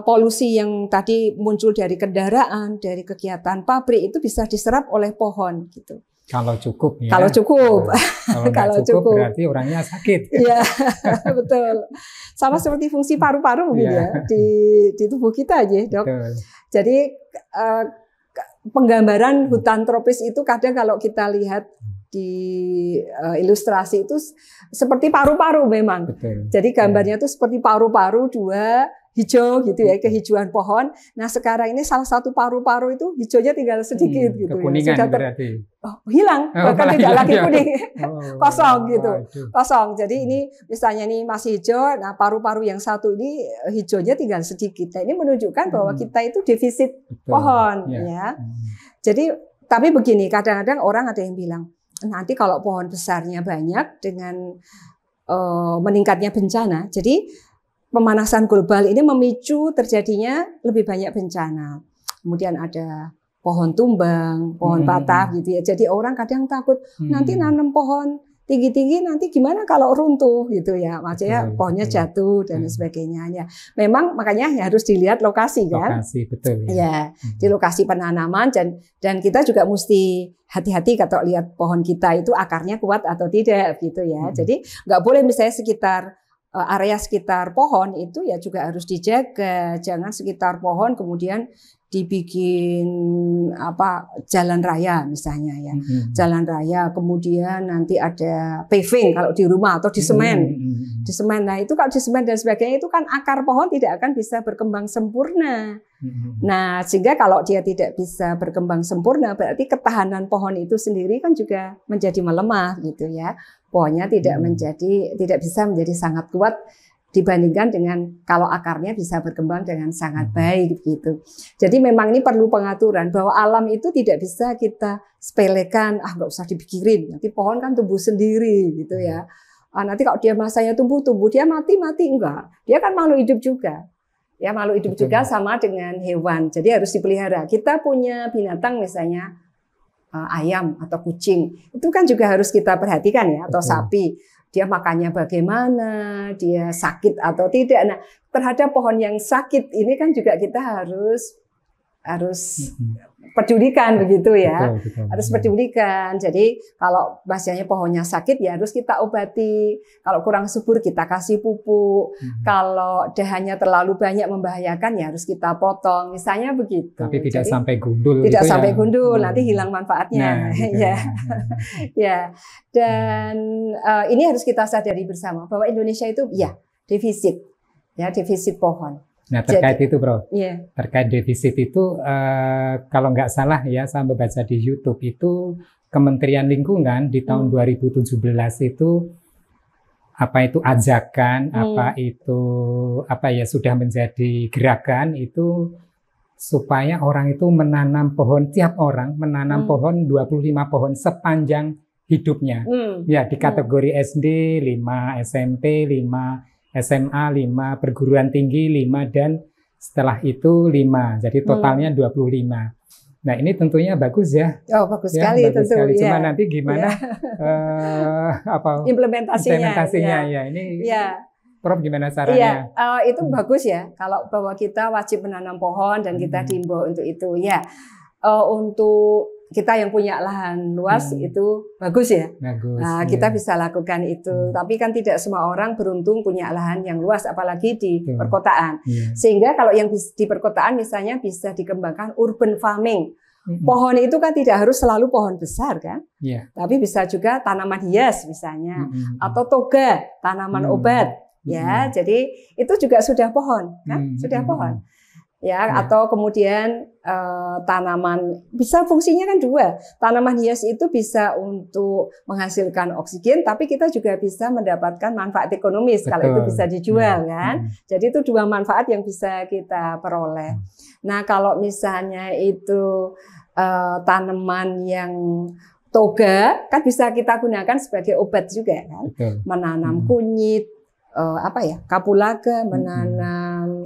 polusi yang tadi muncul dari kendaraan, dari kegiatan pabrik itu bisa diserap oleh pohon gitu. Kalau cukup ya. Kalau cukup. Kalau cukup berarti orangnya sakit. Iya, betul. Sama seperti fungsi paru-paru gitu ya di tubuh kita aja, Dok. Betul. Jadi penggambaran hutan tropis itu kadang kalau kita lihat di ilustrasi itu seperti paru-paru memang. Betul. Jadi gambarnya itu seperti paru-paru dua hijau gitu ya, kehijauan pohon. Nah, sekarang ini salah satu paru-paru itu hijaunya tinggal sedikit gitu kekuningan ya. Berarti. Hilang, bahkan tidak lagi kuning. Kosong gitu. Aduh. Kosong. Jadi ini misalnya ini masih hijau, nah paru-paru yang satu ini hijaunya tinggal sedikit. Nah, ini menunjukkan bahwa kita itu defisit pohon ya. Jadi tapi begini, kadang-kadang orang ada yang bilang, nanti kalau pohon besarnya banyak dengan meningkatnya bencana. Jadi pemanasan global ini memicu terjadinya lebih banyak bencana. Kemudian ada pohon tumbang, pohon patah gitu ya. Jadi orang kadang takut nanti nanam pohon tinggi-tinggi nanti gimana kalau runtuh gitu ya. Maksudnya pohonnya jatuh dan sebagainya. Ya, memang makanya harus dilihat lokasi kan. Lokasi betul ya. Ya, di lokasi penanaman dan kita juga mesti hati-hati kalau lihat pohon kita itu akarnya kuat atau tidak gitu ya. Jadi nggak boleh misalnya area sekitar pohon itu ya juga harus dijaga. Jangan sekitar pohon kemudian dibikin jalan raya misalnya ya. Jalan raya kemudian nanti ada paving kalau di rumah atau di semen. Di semen. Nah, itu kalau di semen dan sebagainya itu kan akar pohon tidak akan bisa berkembang sempurna. Nah, sehingga kalau dia tidak bisa berkembang sempurna berarti ketahanan pohon itu sendiri kan juga menjadi melemah gitu ya. Pohonnya tidak bisa menjadi sangat kuat dibandingkan dengan kalau akarnya bisa berkembang dengan sangat baik gitu. Jadi memang ini perlu pengaturan bahwa alam itu tidak bisa kita sepelekan, nggak usah dipikirin. Nanti pohon kan tumbuh sendiri gitu ya. Nanti kalau dia masanya tumbuh dia mati enggak. Dia kan makhluk hidup juga. Ya makhluk hidup juga sama dengan hewan. Jadi harus dipelihara. Kita punya binatang misalnya ayam atau kucing. Itu kan juga harus kita perhatikan ya, atau sapi. Dia makannya bagaimana, dia sakit atau tidak. Nah, terhadap pohon yang sakit ini kan juga kita harus pedulikan begitu ya. Betul. Harus pedulikan. Jadi kalau bahasanya pohonnya sakit ya harus kita obati. Kalau kurang subur kita kasih pupuk. Kalau dahannya terlalu banyak membahayakan ya harus kita potong. Misalnya begitu. Tapi tidak sampai gundul. Tidak sampai gundul, nanti hilang manfaatnya. Ya. Ya. Dan ini harus kita sadari bersama bahwa Indonesia itu defisit pohon. Nah, terkait itu, Bro. Terkait defisit itu, kalau nggak salah ya, saya membaca di YouTube itu Kementerian Lingkungan di tahun 2017 itu ajakan, sudah menjadi gerakan itu supaya orang itu menanam pohon, tiap orang menanam pohon 25 pohon sepanjang hidupnya. Ya, di kategori SD 5, SMP 5, SMA 5, perguruan tinggi 5, dan setelah itu 5, jadi totalnya 25. Nah ini tentunya bagus ya. Oh bagus sekali bagus tentu. Sekali. Cuma Ya. nanti gimana implementasinya ya ini. Ya. Prof gimana caranya? Iya, itu bagus ya. Kalau bahwa kita wajib menanam pohon dan kita diimbau untuk itu. Ya, untuk kita yang punya lahan luas itu bagus ya. Bagus. Nah, kita bisa lakukan itu. Tapi kan tidak semua orang beruntung punya lahan yang luas, apalagi di perkotaan. Sehingga kalau yang di perkotaan misalnya bisa dikembangkan urban farming. Pohon itu kan tidak harus selalu pohon besar kan, tapi bisa juga tanaman hias misalnya, atau toga, tanaman obat. Ya, jadi itu juga sudah pohon, kan? Sudah pohon. Ya, atau kemudian tanaman bisa fungsinya kan 2. Tanaman hias itu bisa untuk menghasilkan oksigen, tapi kita juga bisa mendapatkan manfaat ekonomis. Betul. Kalau itu bisa dijual kan. Jadi itu 2 manfaat yang bisa kita peroleh. Nah, kalau misalnya itu tanaman yang toga kan bisa kita gunakan sebagai obat juga kan. Betul. Menanam kunyit, kapulaga, menanam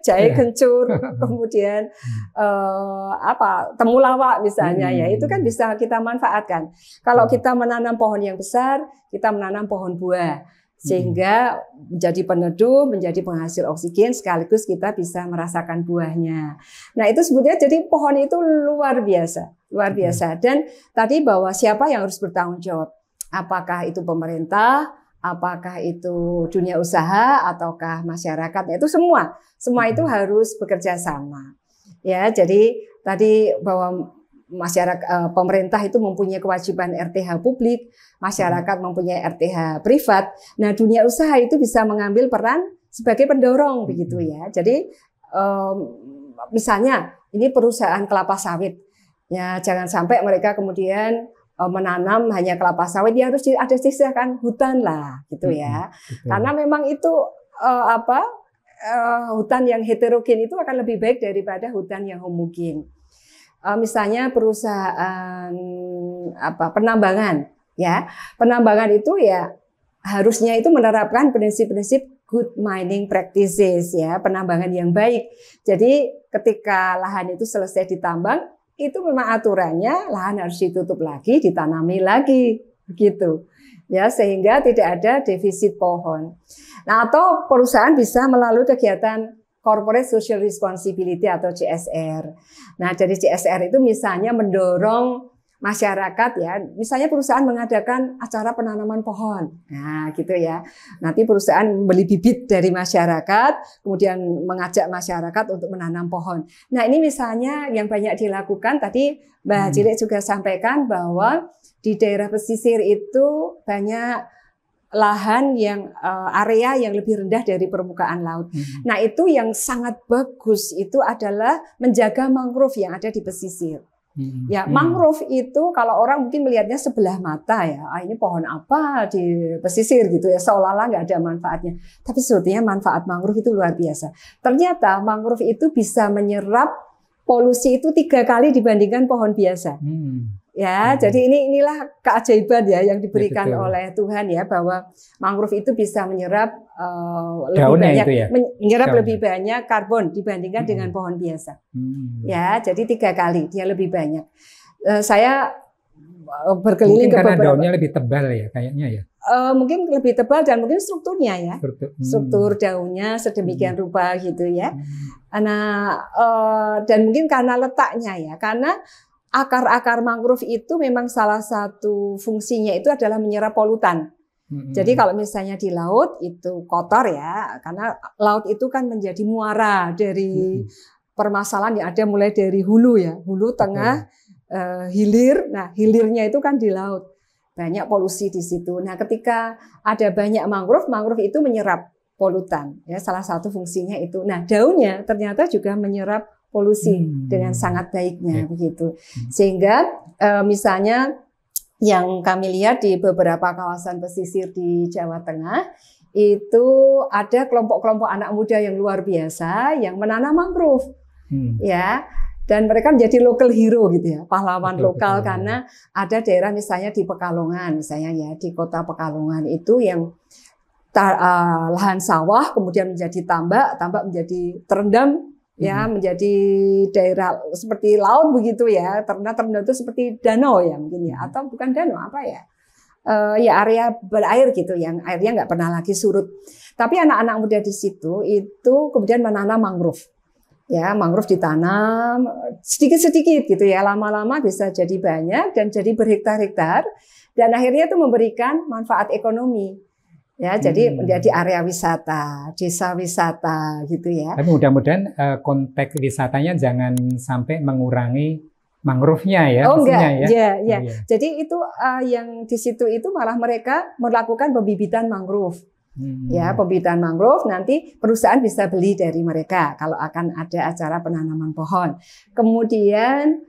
jahe kencur, kemudian temulawak misalnya ya, itu kan bisa kita manfaatkan. Kalau kita menanam pohon yang besar, kita menanam pohon buah sehingga menjadi peneduh, menjadi penghasil oksigen, sekaligus kita bisa merasakan buahnya. Nah itu sebetulnya jadi pohon itu luar biasa. Dan tadi bahwa siapa yang harus bertanggung jawab? Apakah itu pemerintah, apakah itu dunia usaha, ataukah masyarakat? Itu semua itu harus bekerja sama. Ya, jadi tadi bahwa masyarakat, pemerintah itu mempunyai kewajiban RTH publik, masyarakat mempunyai RTH privat. Nah, dunia usaha itu bisa mengambil peran sebagai pendorong begitu ya. Jadi misalnya ini perusahaan kelapa sawit, ya jangan sampai mereka kemudian menanam hanya kelapa sawit, dia harus ada sisihkan hutan lah gitu ya. Karena memang itu hutan yang heterogen itu akan lebih baik daripada hutan yang homogen. Misalnya perusahaan penambangan ya. Penambangan itu ya harusnya itu menerapkan prinsip-prinsip good mining practices ya, penambangan yang baik. Jadi ketika lahan itu selesai ditambang, itu memang aturannya lahan harus ditutup lagi, ditanami lagi, begitu. Ya, sehingga tidak ada defisit pohon. Nah, atau perusahaan bisa melalui kegiatan Corporate Social Responsibility atau CSR. Nah, dari CSR itu misalnya mendorong masyarakat ya, misalnya perusahaan mengadakan acara penanaman pohon. Nah, gitu ya. Nanti perusahaan membeli bibit dari masyarakat, kemudian mengajak masyarakat untuk menanam pohon. Nah, ini misalnya yang banyak dilakukan tadi Mbak Cilik juga sampaikan bahwa di daerah pesisir itu banyak lahan yang area yang lebih rendah dari permukaan laut. Nah, itu yang sangat bagus itu adalah menjaga mangrove yang ada di pesisir. Ya, mangrove itu kalau orang mungkin melihatnya sebelah mata ya, ini pohon apa di pesisir gitu ya, seolah-olah nggak ada manfaatnya. Tapi sebetulnya manfaat mangrove itu luar biasa. Ternyata mangrove itu bisa menyerap polusi itu 3 kali dibandingkan pohon biasa. Ya, jadi inilah keajaiban ya yang diberikan oleh Tuhan ya, bahwa mangrove itu bisa menyerap lebih banyak, menyerap lebih banyak karbon dibandingkan dengan pohon biasa. Ya, jadi 3 kali dia lebih banyak. Saya berkeliling ke beberapa. Daunnya lebih tebal ya kayaknya ya. Mungkin lebih tebal dan mungkin strukturnya ya, struktur daunnya sedemikian rupa gitu ya. Nah, dan mungkin karena letaknya ya, karena akar-akar mangrove itu memang salah satu fungsinya itu adalah menyerap polutan. Jadi kalau misalnya di laut itu kotor ya, karena laut itu kan menjadi muara dari permasalahan yang ada mulai dari hulu ya, hulu, tengah, hilir. Nah, hilirnya itu kan di laut. Banyak polusi di situ. Nah, ketika ada banyak mangrove, mangrove itu menyerap polutan. Ya, salah satu fungsinya itu. Nah, daunnya ternyata juga menyerap polusi dengan sangat baiknya begitu. Sehingga misalnya yang kami lihat di beberapa kawasan pesisir di Jawa Tengah itu ada kelompok-kelompok anak muda yang luar biasa yang menanam mangrove. Ya. Dan mereka menjadi local hero gitu ya, pahlawan lokal karena ada daerah misalnya di Pekalongan misalnya ya, di kota Pekalongan itu yang lahan sawah kemudian menjadi tambak, tambak menjadi terendam, ya menjadi daerah seperti laut begitu ya, terendam itu seperti danau ya mungkin ya, atau bukan danau apa ya, ya area berair gitu yang airnya nggak pernah lagi surut. Tapi anak-anak muda di situ itu kemudian menanam mangrove. Ya, mangrove ditanam sedikit-sedikit gitu ya, lama-lama bisa jadi banyak dan jadi berhektar-hektar dan akhirnya itu memberikan manfaat ekonomi. Ya, jadi menjadi area wisata, desa wisata gitu ya. Tapi mudah-mudahan konteks wisatanya jangan sampai mengurangi mangrove-nya ya. Oh enggak, ya. Ya. Jadi itu yang di situ itu malah mereka melakukan pembibitan mangrove. Ya, pembibitan mangrove nanti perusahaan bisa beli dari mereka kalau akan ada acara penanaman pohon. Kemudian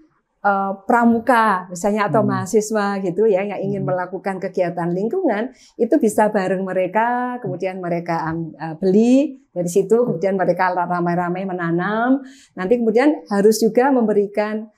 pramuka misalnya atau mahasiswa gitu ya yang ingin melakukan kegiatan lingkungan itu bisa bareng mereka, kemudian mereka beli dari situ, kemudian mereka ramai-ramai menanam. Nanti kemudian harus juga memberikan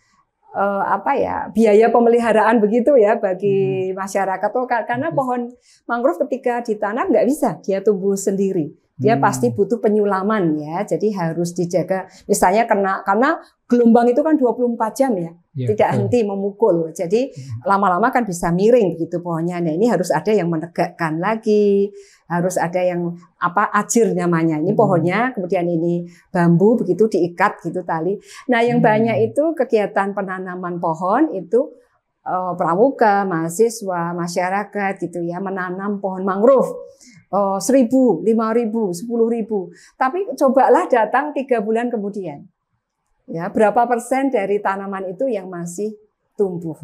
biaya pemeliharaan begitu ya bagi masyarakat. Karena pohon mangrove ketika ditanam nggak bisa dia tumbuh sendiri, dia pasti butuh penyulaman ya, jadi harus dijaga. Misalnya karena gelombang itu kan 24 jam ya, tidak henti memukul, jadi lama-lama kan bisa miring begitu pohonnya. Nah ini harus ada yang menegakkan lagi, harus ada yang ajir namanya. Ini pohonnya, kemudian ini bambu begitu diikat gitu tali. Nah yang banyak itu kegiatan penanaman pohon itu pramuka, mahasiswa, masyarakat gitu ya menanam pohon mangrove. 1.000, 5.000, 10.000. Tapi cobalah datang 3 bulan kemudian. Ya, berapa persen dari tanaman itu yang masih tumbuh?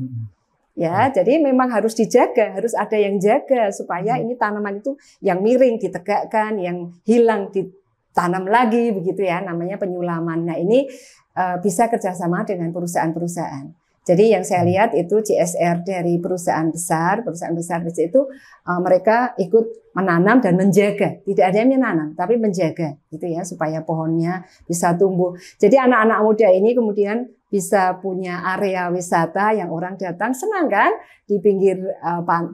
Ya, jadi memang harus dijaga, harus ada yang jaga supaya ini tanaman itu yang miring ditegakkan, yang hilang ditanam lagi begitu ya, namanya penyulaman. Nah, ini bisa kerjasama dengan perusahaan-perusahaan. Jadi yang saya lihat itu CSR dari perusahaan besar itu mereka ikut menanam dan menjaga. Tidak ada yang menanam, tapi menjaga gitu ya supaya pohonnya bisa tumbuh. Jadi anak-anak muda ini kemudian bisa punya area wisata yang orang datang senang kan di pinggir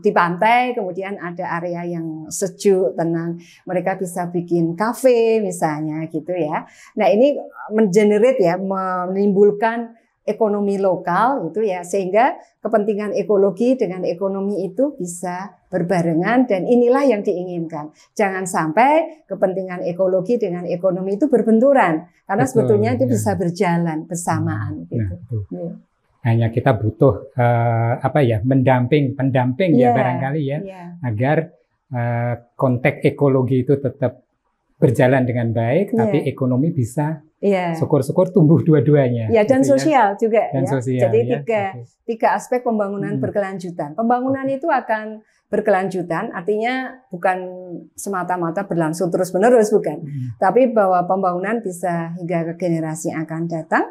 di pantai, kemudian ada area yang sejuk, tenang. Mereka bisa bikin kafe misalnya gitu ya. Nah, ini mengenerate ya, menimbulkan ekonomi lokal gitu ya, sehingga kepentingan ekologi dengan ekonomi itu bisa berbarengan dan inilah yang diinginkan. Jangan sampai kepentingan ekologi dengan ekonomi itu berbenturan karena sebetulnya itu bisa berjalan bersamaan gitu. Hanya kita butuh pendamping ya barangkali ya agar konteks ekologi itu tetap berjalan dengan baik, tapi ekonomi bisa syukur-syukur tumbuh dua-duanya. Ya, dan gitu sosial juga. Dan ya. sosial, jadi tiga aspek pembangunan berkelanjutan. Pembangunan itu akan berkelanjutan, artinya bukan semata-mata berlangsung terus-menerus, bukan. Tapi bahwa pembangunan bisa hingga ke generasi yang akan datang,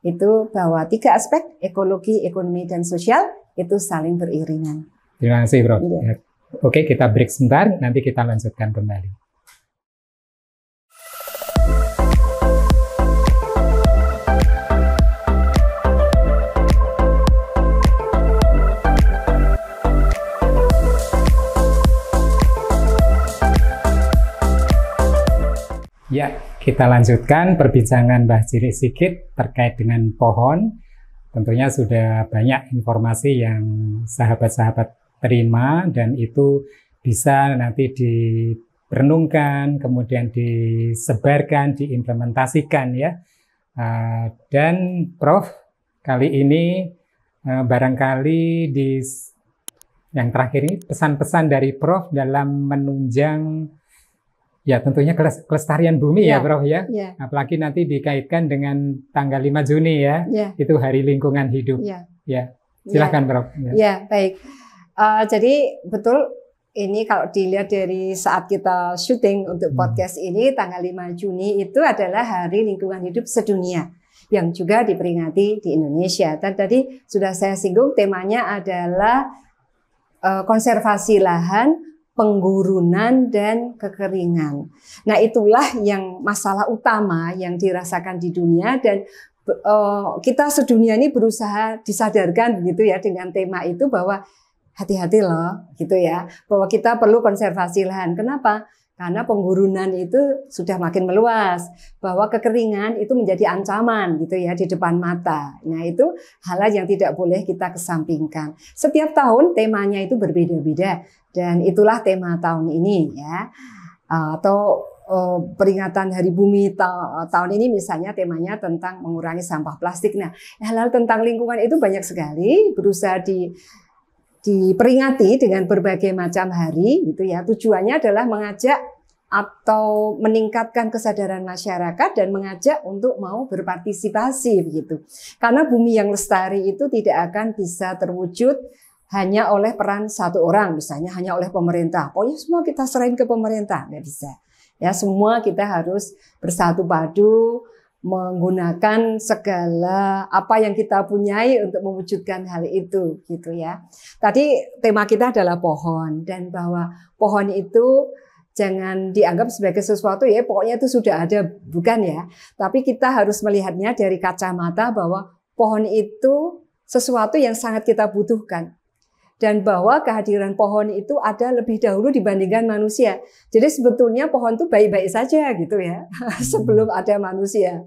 itu bahwa 3 aspek, ekologi, ekonomi, dan sosial, itu saling beriringan. Terima kasih, Prof. Ya. Oke, kita break sebentar, nanti kita lanjutkan kembali. Ya, kita lanjutkan perbincangan Mbah Cilik Sigit terkait dengan pohon. Tentunya sudah banyak informasi yang sahabat-sahabat terima dan itu bisa nanti direnungkan, kemudian disebarkan, diimplementasikan ya. Dan Prof, kali ini barangkali yang terakhir ini pesan-pesan dari Prof dalam menunjang ya tentunya kelestarian bumi ya Prof ya. Apalagi nanti dikaitkan dengan tanggal 5 Juni ya. Itu Hari Lingkungan Hidup. Ya. Silakan Prof. Ya, baik. Jadi betul ini kalau dilihat dari saat kita syuting untuk podcast ini tanggal 5 Juni itu adalah Hari Lingkungan Hidup sedunia yang juga diperingati di Indonesia. Dan tadi sudah saya singgung temanya adalah konservasi lahan, penggurunan dan kekeringan. Nah, itulah yang masalah utama yang dirasakan di dunia dan kita sedunia ini berusaha disadarkan begitu ya dengan tema itu bahwa hati-hati loh gitu ya, bahwa kita perlu konservasi lahan. Kenapa? Karena penggurunan itu sudah makin meluas, bahwa kekeringan itu menjadi ancaman gitu ya di depan mata. Nah, itu hal yang tidak boleh kita kesampingkan. Setiap tahun temanya itu berbeda-beda dan itulah tema tahun ini ya. Atau peringatan Hari Bumi tahun ini misalnya temanya tentang mengurangi sampah plastik. Nah, hal-hal tentang lingkungan itu banyak sekali berusaha diperingati dengan berbagai macam hari gitu ya. Tujuannya adalah mengajak atau meningkatkan kesadaran masyarakat dan mengajak untuk mau berpartisipasi begitu. Karena bumi yang lestari itu tidak akan bisa terwujud hanya oleh peran satu orang, misalnya hanya oleh pemerintah. Pokoknya semua kita serahin ke pemerintah, nggak bisa. Ya, semua kita harus bersatu padu menggunakan segala apa yang kita punyai untuk mewujudkan hal itu gitu ya. Tadi tema kita adalah pohon dan bahwa pohon itu jangan dianggap sebagai sesuatu ya pokoknya itu sudah ada, bukan ya. Tapi kita harus melihatnya dari kacamata bahwa pohon itu sesuatu yang sangat kita butuhkan. Dan bahwa kehadiran pohon itu ada lebih dahulu dibandingkan manusia. Jadi sebetulnya pohon itu baik-baik saja gitu ya sebelum ada manusia.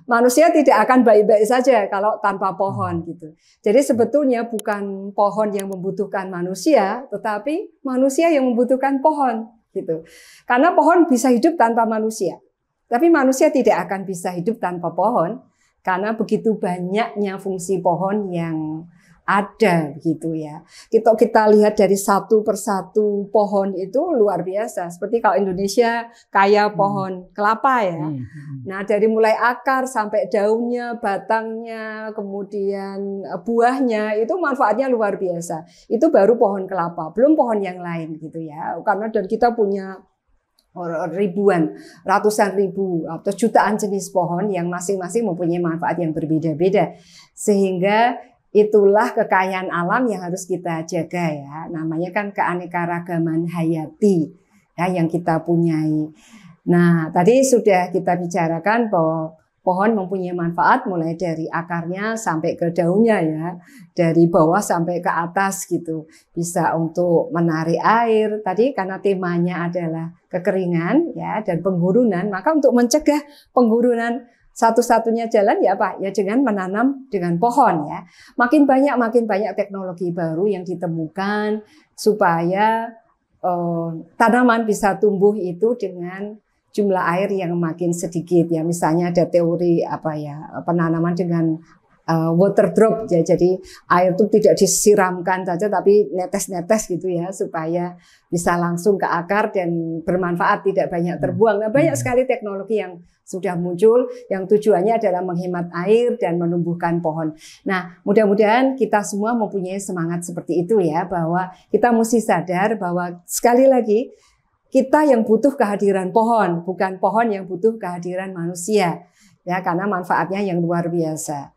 Manusia tidak akan baik-baik saja kalau tanpa pohon gitu. Jadi sebetulnya bukan pohon yang membutuhkan manusia, tetapi manusia yang membutuhkan pohon gitu. Karena pohon bisa hidup tanpa manusia. Tapi manusia tidak akan bisa hidup tanpa pohon karena begitu banyaknya fungsi pohon yang ada gitu ya. Kita lihat dari satu persatu pohon itu luar biasa. Seperti kalau Indonesia kaya pohon kelapa ya. Nah, dari mulai akar sampai daunnya, batangnya, kemudian buahnya itu manfaatnya luar biasa. Itu baru pohon kelapa, belum pohon yang lain gitu ya. Karena dan kita punya ribuan, ratusan ribu atau jutaan jenis pohon yang masing-masing mempunyai manfaat yang berbeda-beda. Sehingga itulah kekayaan alam yang harus kita jaga ya. Namanya kan keanekaragaman hayati ya yang kita punyai. Nah, tadi sudah kita bicarakan bahwa pohon mempunyai manfaat mulai dari akarnya sampai ke daunnya ya. Dari bawah sampai ke atas gitu. Bisa untuk menarik air. Tadi karena temanya adalah kekeringan ya dan penggurunan, maka untuk mencegah penggurunan satu-satunya jalan ya Pak, ya dengan menanam dengan pohon ya. Makin banyak teknologi baru yang ditemukan supaya tanaman bisa tumbuh itu dengan jumlah air yang makin sedikit ya. Misalnya ada teori penanaman dengan water drop ya. Jadi air itu tidak disiramkan saja tapi netes-netes gitu ya supaya bisa langsung ke akar dan bermanfaat, tidak banyak terbuang. Nah, banyak sekali teknologi yang sudah muncul yang tujuannya adalah menghemat air dan menumbuhkan pohon. Nah, mudah-mudahan kita semua mempunyai semangat seperti itu ya, bahwa kita mesti sadar bahwa sekali lagi kita yang butuh kehadiran pohon, bukan pohon yang butuh kehadiran manusia. Ya, karena manfaatnya yang luar biasa.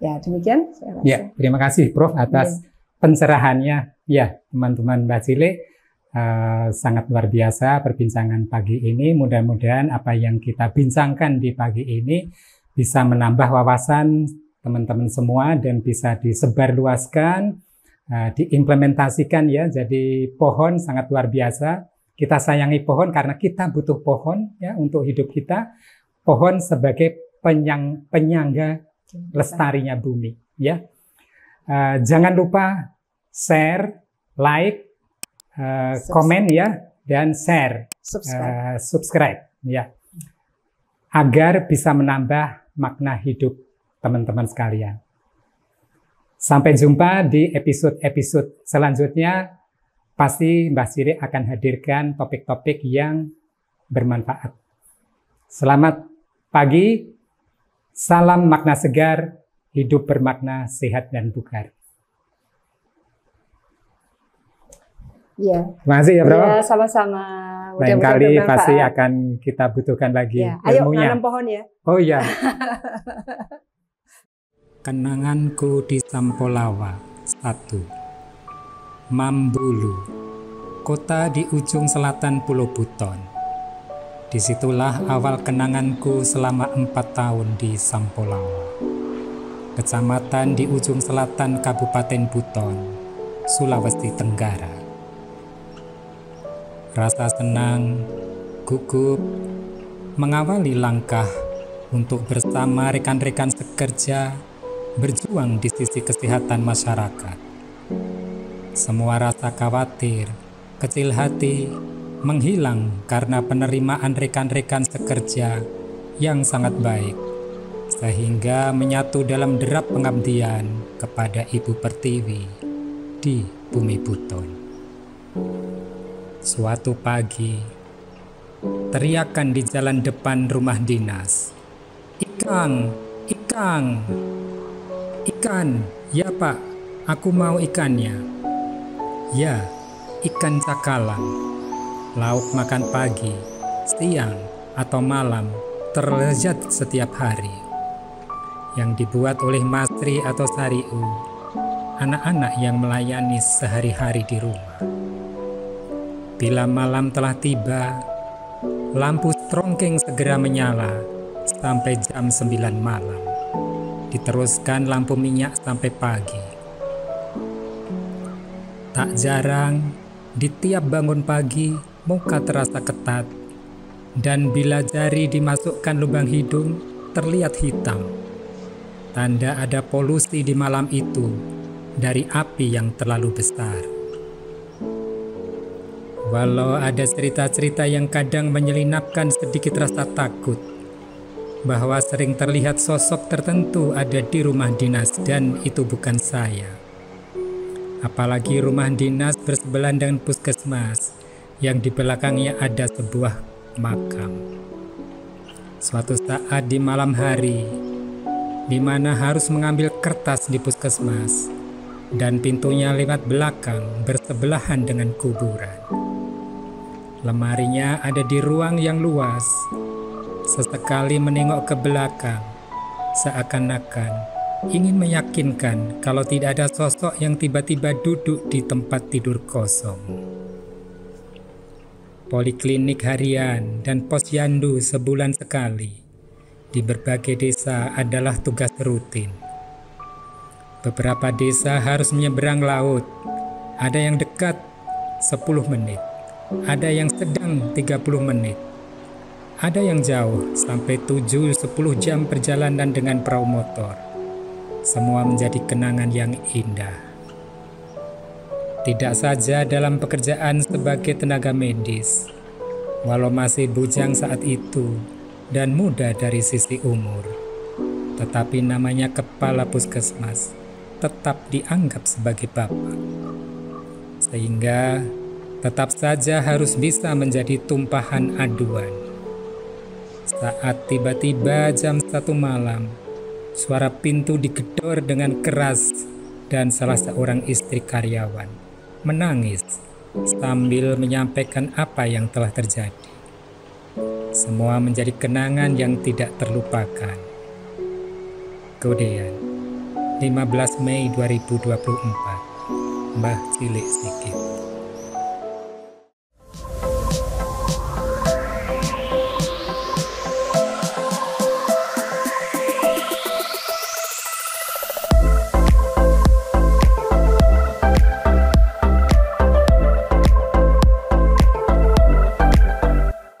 Ya, demikian. Ya, terima kasih Prof atas pencerahannya. Ya, teman-teman Mbak Cile, sangat luar biasa perbincangan pagi ini. Mudah-mudahan apa yang kita bincangkan di pagi ini bisa menambah wawasan teman-teman semua dan bisa disebarluaskan, diimplementasikan ya. Jadi pohon sangat luar biasa. Kita sayangi pohon karena kita butuh pohon ya untuk hidup kita. Pohon sebagai penyangga lestarinya bumi ya. Jangan lupa share, like, komen ya, dan share, subscribe ya, agar bisa menambah makna hidup teman-teman sekalian. Sampai jumpa di episode-episode selanjutnya. Pasti Mbak Cile akan hadirkan topik-topik yang bermanfaat. Selamat pagi, salam makna segar, hidup bermakna, sehat dan bugar. Ya. Terima kasih ya, Bro. Ya, sama-sama. Lain kali pasti akan kita butuhkan lagi ya. Ayo ilmunya. nanam pohon ya. Oh iya. Kenanganku di Sampolawa 1. Mambulu, kota di ujung selatan Pulau Buton. Disitulah awal kenanganku selama 4 tahun di Sampolawa, kecamatan di ujung selatan Kabupaten Buton, Sulawesi Tenggara. Rasa senang, gugup mengawali langkah untuk bersama rekan-rekan sekerja berjuang di sisi kesehatan masyarakat. Semua rasa khawatir, kecil hati menghilang karena penerimaan rekan-rekan sekerja yang sangat baik, sehingga menyatu dalam derap pengabdian kepada Ibu Pertiwi di Bumi Buton. Suatu pagi, teriakan di jalan depan rumah dinas, "Ikang, ikang, ikan, ya Pak, aku mau ikannya." Ya, ikan cakalang, lauk makan pagi, siang, atau malam terlezat setiap hari, yang dibuat oleh Masri atau Sariu, anak-anak yang melayani sehari-hari di rumah. Bila malam telah tiba, lampu strongking segera menyala sampai jam 9 malam. Diteruskan lampu minyak sampai pagi. Tak jarang, di tiap bangun pagi, muka terasa ketat, dan bila jari dimasukkan lubang hidung, terlihat hitam. Tanda ada polusi di malam itu dari api yang terlalu besar. Walau ada cerita-cerita yang kadang menyelinapkan sedikit rasa takut, bahwa sering terlihat sosok tertentu ada di rumah dinas dan itu bukan saya. Apalagi rumah dinas bersebelahan dengan puskesmas yang di belakangnya ada sebuah makam. Suatu saat di malam hari, di mana harus mengambil kertas di puskesmas dan pintunya lewat belakang bersebelahan dengan kuburan. Lemarinya ada di ruang yang luas. Sesekali menengok ke belakang, seakan-akan ingin meyakinkan kalau tidak ada sosok yang tiba-tiba duduk di tempat tidur kosong. Poliklinik harian dan posyandu sebulan sekali di berbagai desa adalah tugas rutin. Beberapa desa harus menyeberang laut, ada yang dekat 10 menit, ada yang sedang 30 menit, ada yang jauh sampai 7-10 jam perjalanan dengan perahu motor. Semua menjadi kenangan yang indah. Tidak saja dalam pekerjaan sebagai tenaga medis, walau masih bujang saat itu dan muda dari sisi umur, tetapi namanya kepala puskesmas tetap dianggap sebagai bapak. Sehingga tetap saja harus bisa menjadi tumpahan aduan. Saat tiba-tiba jam 1 malam, suara pintu digedor dengan keras dan salah seorang istri karyawan menangis sambil menyampaikan apa yang telah terjadi. Semua menjadi kenangan yang tidak terlupakan. Kemudian, 15 Mei 2024, Mbah Cilik Sigit.